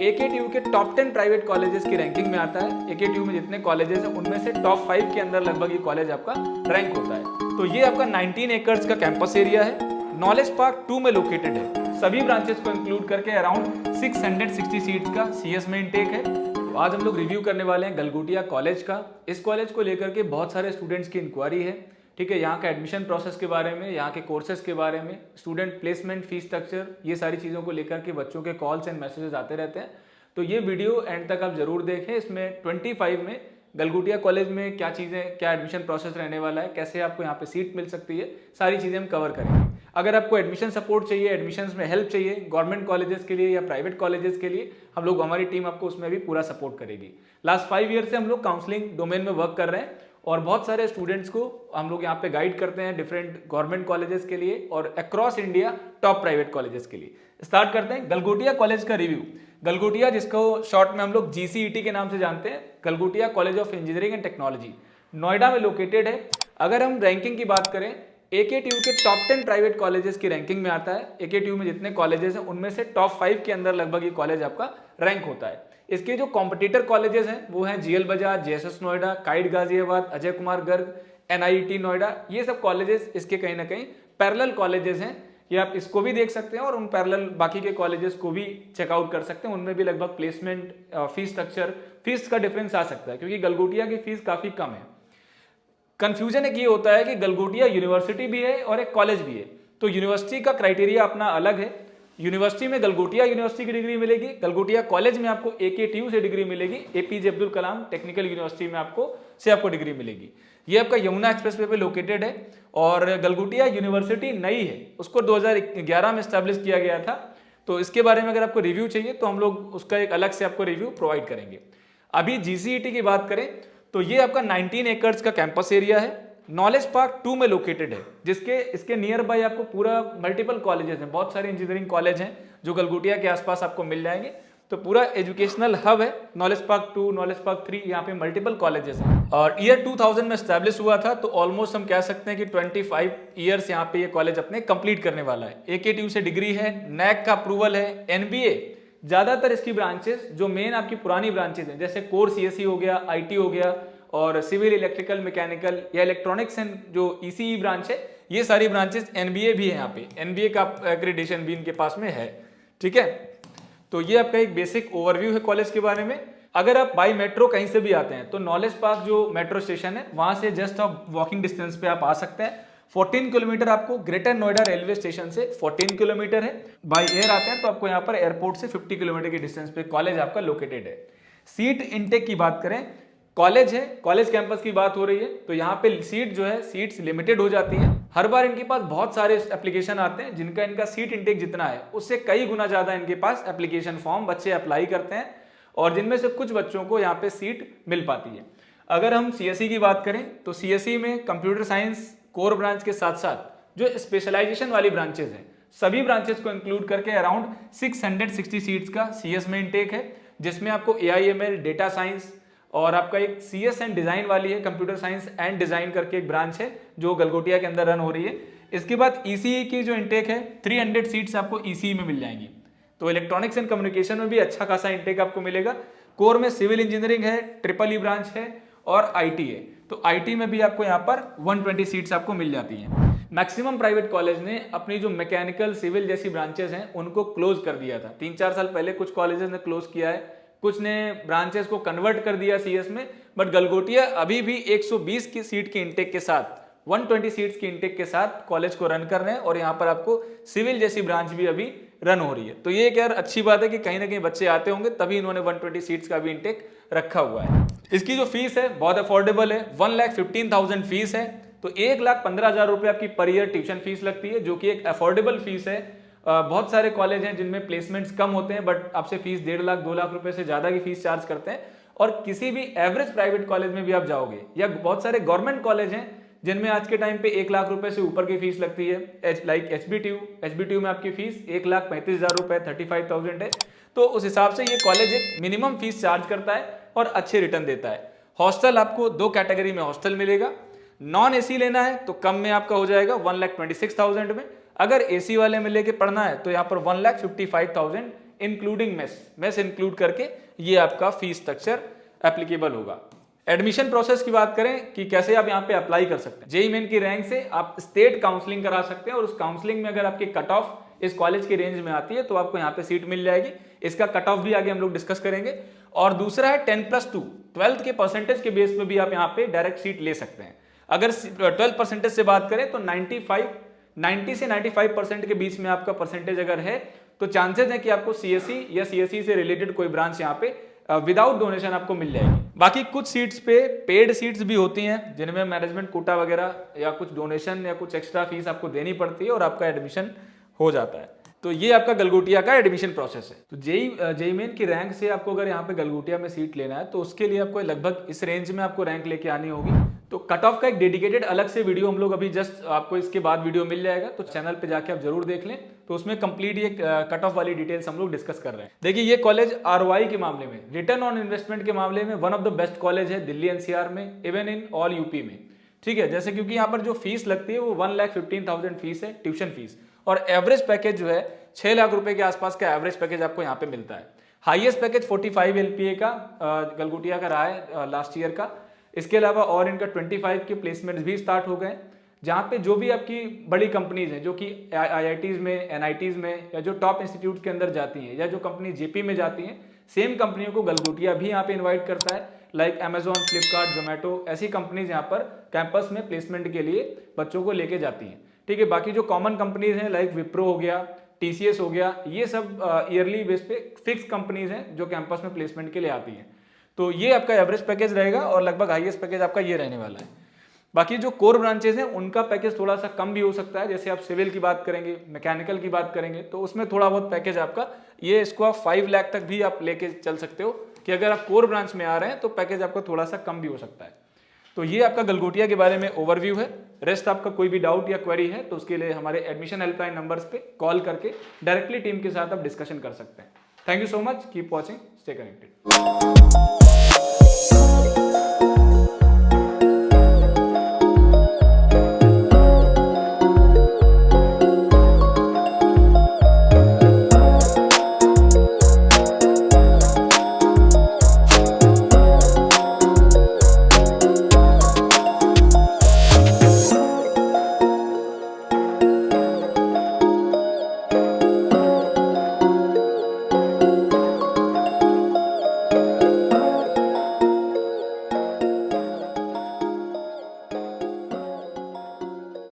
AKTU के top 10 private colleges की ranking में आता है। AKTU में जितने कॉलेजेस हैं उनमें से टॉप 5 के अंदर लगभग ये कॉलेज आपका रैंक होता है। तो ये आपका 19 एकर्स का कैंपस एरिया है, नॉलेज पार्क 2 में लोकेटेड है। सभी ब्रांचेस को इंक्लूड करके अराउंड 660 सीट्स का CS में इंटेक है। तो आज हम लोग रिव्यू करने वाले हैं गलगोटिया कॉलेज का। इस कॉलेज को लेकर के बहुत सारे स्टूडेंट्स की इंक्वायरी है, ठीक है। यहाँ का एडमिशन प्रोसेस के बारे में, यहाँ के कोर्सेज के बारे में, स्टूडेंट प्लेसमेंट, फीस स्ट्रक्चर, ये सारी चीज़ों को लेकर के बच्चों के कॉल्स एंड मैसेजेस आते रहते हैं। तो ये वीडियो एंड तक आप जरूर देखें। इसमें 25 में गलगोटिया कॉलेज में क्या चीज़ें, क्या एडमिशन प्रोसेस रहने वाला है, कैसे आपको यहाँ पे सीट मिल सकती है, सारी चीज़ें हम कवर करेंगे। अगर आपको एडमिशन सपोर्ट चाहिए, एडमिशन्स में हेल्प चाहिए गवर्नमेंट कॉलेजेस के लिए या प्राइवेट कॉलेजेस के लिए, हम लोग, हमारी टीम आपको उसमें भी पूरा सपोर्ट करेगी। लास्ट 5 ईयर से हम लोग काउंसलिंग डोमेन में वर्क कर रहे हैं और बहुत सारे स्टूडेंट्स को हम लोग यहाँ पे गाइड करते हैं डिफरेंट गवर्नमेंट कॉलेजेस के लिए और across India top private colleges के लिए। स्टार्ट करते हैं गलगोटिया कॉलेज का रिव्यू। गलगोटिया, जिसको शॉर्ट में हम लोग GCET के नाम से जानते हैं, Galgotia college of engineering and technology, Noida में लोकेटेड है। अगर हम रैंकिंग की बात करें, AKTU के टॉप 10 प्राइवेट कॉलेजेस की रैंकिंग में आता है। AKTU में जितने कॉलेजेस हैं उनमें से टॉप 5 के अंदर लगभग ये कॉलेज आपका रैंक होता है। इसके जो कॉम्पिटिटर कॉलेजेस हैं वो हैं GL Bajaj, JSS Noida, kite Ghaziabad, Ajay Kumar Garg, NIT Noida. ये सब कॉलेजेस इसके कहीं ना कहीं पैरेलल कॉलेजेस हैं। ये आप इसको भी देख सकते हैं और उन पैरेलल बाकी के कॉलेजेस को भी चेकआउट कर सकते हैं। उनमें भी लगभग प्लेसमेंट, फीस स्ट्रक्चर, फीस का डिफरेंस आ सकता है क्योंकि गलगोटिया की फीस काफी कम है। कंफ्यूजन एक ये होता है कि गलगोटिया यूनिवर्सिटी भी है और एक कॉलेज भी है, तो यूनिवर्सिटी का क्राइटेरिया अपना अलग है। यूनिवर्सिटी में गलगोटिया यूनिवर्सिटी की डिग्री मिलेगी, गलगोटिया कॉलेज में आपको AKTU से डिग्री मिलेगी, APJ Abdul Kalam technical university में आपको डिग्री मिलेगी। ये आपका यमुना एक्सप्रेसवे पे लोकेटेड है और गलगोटिया यूनिवर्सिटी नई है, उसको 2011 में स्टैब्लिश किया गया था। तो इसके बारे में अगर आपको रिव्यू चाहिए तो हम लोग उसका एक अलग से आपको रिव्यू प्रोवाइड करेंगे। अभी GCET की बात करें तो ये आपका 19 एकर्स का कैंपस एरिया है, नॉलेज पार्क 2 में लोकेटेड है, जिसके इसके नियर बाय आपको पूरा मल्टीपल कॉलेजेस हैं, बहुत सारे इंजीनियरिंग कॉलेज हैं जो गलगोटिया के आसपास आपको मिल जाएंगे। तो पूरा एजुकेशनल हब है नॉलेज पार्क 2, नॉलेज पार्क 3, यहाँ पे मल्टीपल कॉलेजेस हैं। और ईयर 2000 में स्टैब्लिश हुआ था, तो ऑलमोस्ट हम कह सकते हैं कि 25 ईयर्स यहाँ पे ये कॉलेज अपने कंप्लीट करने वाला है। AKTU से डिग्री है, NAC का अप्रूवल है, NBA। ज्यादातर इसकी ब्रांचेस जो मेन आपकी पुरानी ब्रांचेस हैं, जैसे कोर CSE हो गया, IT हो गया और सिविल, इलेक्ट्रिकल, मैकेनिकल या इलेक्ट्रॉनिक्स एंड जो ECE ब्रांच है, ये सारी ब्रांचेस NBA भी है यहाँ पे, NBA का एक्रेडिटेशन भी इनके पास में है, ठीक है। तो ये आपका एक बेसिक ओवरव्यू है कॉलेज के बारे में। अगर आप बाई मेट्रो कहीं से भी आते हैं तो नॉलेज पार्क जो मेट्रो स्टेशन है वहां से जस्ट आप वॉकिंग डिस्टेंस पे आप आ सकते हैं। 14 किलोमीटर आपको ग्रेटर नोएडा रेलवे स्टेशन से 14 किलोमीटर है। बाई एयर आते हैं तो आपको यहाँ पर एयरपोर्ट से 50 किलोमीटर की डिस्टेंस पे कॉलेज आपका लोकेटेड है। सीट इनटेक की बात करें, कॉलेज है, कॉलेज कैंपस की बात हो रही है, तो यहाँ पे सीट जो है, सीट्स लिमिटेड हो जाती हैं। हर बार इनके पास बहुत सारे एप्लीकेशन आते हैं जिनका इनका सीट इनटेक जितना है उससे कई गुना ज्यादा इनके पास एप्लीकेशन फॉर्म बच्चे अप्लाई करते हैं और जिनमें से कुछ बच्चों को यहाँ पे सीट मिल पाती है। अगर हम CSE की बात करें तो CSE में कंप्यूटर साइंस कोर ब्रांच के साथ साथ जो स्पेशलाइजेशन वाली ब्रांचेस हैं, सभी ब्रांचेस को इंक्लूड करके अराउंड 660 सीट्स का CS में इंटेक है, जिसमें आपको AIML, डेटा साइंस और आपका एक CS एंड डिजाइन वाली है, कंप्यूटर साइंस एंड डिजाइन करके एक ब्रांच है जो गलगोटिया के अंदर रन हो रही है। इसके बाद ECE की जो इंटेक है, 300 सीट्स आपको ECE में मिल जाएंगी। तो इलेक्ट्रॉनिक्स एंड कम्युनिकेशन में भी अच्छा खासा इंटेक आपको मिलेगा। कोर में सिविल इंजीनियरिंग है, EEE ब्रांच है और IT है, तो IT में भी आपको यहाँ पर 120 सीट्स आपको मिल जाती हैं। मैक्सिमम प्राइवेट कॉलेज ने अपनी जो मैकेनिकल, सिविल जैसी ब्रांचेस हैं उनको क्लोज कर दिया था। 3-4 साल पहले कुछ कॉलेजेस ने क्लोज किया है, कुछ ने ब्रांचेस को कन्वर्ट कर दिया CS में, बट गलगोटिया अभी भी 120 की सीट की इंटेक के साथ, 120 सीट्स की इंटेक के साथ कॉलेज को रन कर रहे हैं और यहाँ पर आपको सिविल जैसी ब्रांच भी अभी रन हो रही है। तो ये एक यार अच्छी बात है कि कहीं ना कहीं बच्चे आते होंगे, तभी इन्होंने 120 सीट्स का भी इंटेक रखा हुआ है। इसकी जो फीस है बहुत अफोर्डेबल है, 1,15,000 फीस है। तो 1,15,000 रुपये आपकी पर ईयर ट्यूशन फीस लगती है, जो कि एक अफोर्डेबल फीस है। बहुत सारे कॉलेज हैं जिनमें प्लेसमेंट्स कम होते हैं बट आपसे फीस 1.5 लाख 2 लाख रुपए से ज्यादा की फीस चार्ज करते हैं। और किसी भी एवरेज प्राइवेट कॉलेज में भी आप जाओगे, या बहुत सारे गवर्नमेंट कॉलेज हैं जिनमें आज के टाइम पे 1 लाख रुपए से ऊपर की फीस लगती है, लाइक HBTU में आपकी फीस 1,35,000 रुपए, 35,000 है। तो उस हिसाब से ये कॉलेज एक मिनिमम फीस चार्ज करता है और अच्छे रिटर्न देता है। हॉस्टल आपको 2 कैटेगरी में हॉस्टल मिलेगा। नॉन AC लेना है तो कम में आपका हो जाएगा 1,26,000 में। अगर AC वाले में लेके पढ़ना है तो यहाँ पर 1,55,000 इंक्लूडिंग मेस इंक्लूड करके ये आपका फीस स्ट्रक्चर एप्लीकेबल होगा। एडमिशन प्रोसेस की बात करें कि कैसे आप यहाँ पे अप्लाई कर सकते हैं। जेईई मेन की रैंक से आप स्टेट काउंसलिंग करा सकते हैं और उस काउंसलिंग में अगर आपकी कट ऑफ इस कॉलेज की रेंज में आती है तो आपको यहाँ पे सीट मिल जाएगी। इसका कट ऑफ भी आगे हम लोग डिस्कस करेंगे। और दूसरा है 10+2 12th के परसेंटेज के बेस पे भी आप यहाँ पे डायरेक्ट सीट ले सकते हैं। अगर 12 परसेंटेज से बात करें तो 90 से 95% के बीच में आपका परसेंटेज अगर है तो चांसेस है कि आपको सीएससी या सीएससी से रिलेटेड कोई ब्रांच यहाँ पे विदाउट डोनेशन आपको मिल जाएगी। बाकी कुछ सीट्स पे पेड सीट्स भी होती हैं जिनमें मैनेजमेंट कोटा वगैरह या कुछ डोनेशन या कुछ एक्स्ट्रा फीस आपको देनी पड़ती है और आपका एडमिशन हो जाता है। तो ये आपका गलगोटिया का एडमिशन प्रोसेस है। तो जेईई मेन की रैंक से आपको अगर यहाँ पे गलगोटिया में सीट लेना है तो उसके लिए आपको लगभग इस रेंज में आपको रैंक लेके आनी होगी। तो कट ऑफ का एक डेडिकेटेड अलग से वीडियो हम लोग अभी जस्ट आपको इसके बाद वीडियो मिल जाएगा, तो चैनल पे जाके आप जरूर देख लें। तो उसमें कंप्लीट ये कट ऑफ वाली डिटेल्स हम लोग डिस्कस कर रहे हैं। देखिए ये कॉलेज ROI के मामले में, रिटर्न ऑन इन्वेस्टमेंट के मामले में one of the best college है दिल्ली NCR में, इवन इन ऑल यूपी में। ठीक है, जैसे क्योंकि यहाँ पर जो फीस लगती है वो 1,15,000 फीस है, ट्यूशन फीस, और एवरेज पैकेज जो है 6 लाख रुपए के आसपास का एवरेज पैकेज आपको यहाँ पे मिलता है। हाईएस्ट पैकेज 45 LPA का गलगोटिया का रहा है लास्ट ईयर का। इसके अलावा और इनका 25 के प्लेसमेंट्स भी स्टार्ट हो गए, जहाँ पे जो भी आपकी बड़ी कंपनीज हैं जो कि IITs में, NITs में, या जो टॉप इंस्टीट्यूट के अंदर जाती हैं, या जो कंपनी जेपी में जाती हैं, सेम कंपनियों को गलगोटिया भी यहाँ पे इन्वाइट करता है। लाइक Amazon, फ्लिपकार्ट, जोमेटो, ऐसी कंपनीज यहाँ पर कैंपस में प्लेसमेंट के लिए बच्चों को लेके जाती हैं। ठीक है, बाकी जो कॉमन कंपनीज हैं लाइक विप्रो हो गया, TCS हो गया, ये सब ईयरली बेस पे फिक्स कंपनीज हैं जो कैंपस में प्लेसमेंट के लिए आती हैं। तो ये आपका एवरेज पैकेज रहेगा और लगभग हाईएस्ट पैकेज आपका ये रहने वाला है। बाकी जो कोर ब्रांचेस हैं उनका पैकेज थोड़ा सा कम भी हो सकता है। जैसे आप सिविल की बात करेंगे, मैकेनिकल की बात करेंगे, तो उसमें थोड़ा बहुत पैकेज आपका ये इसको आप 5 लाख तक भी आप लेके चल सकते हो कि अगर आप कोर ब्रांच में आ रहे हैं तो पैकेज आपका थोड़ा सा कम भी हो सकता है। तो ये आपका गलगोटिया के बारे में ओवरव्यू है। रेस्ट आपका कोई भी डाउट या क्वेरी है तो उसके लिए हमारे एडमिशन हेल्पलाइन नंबर्स पे कॉल करके डायरेक्टली टीम के साथ आप डिस्कशन कर सकते हैं। Thank you so much, keep watching, stay connected.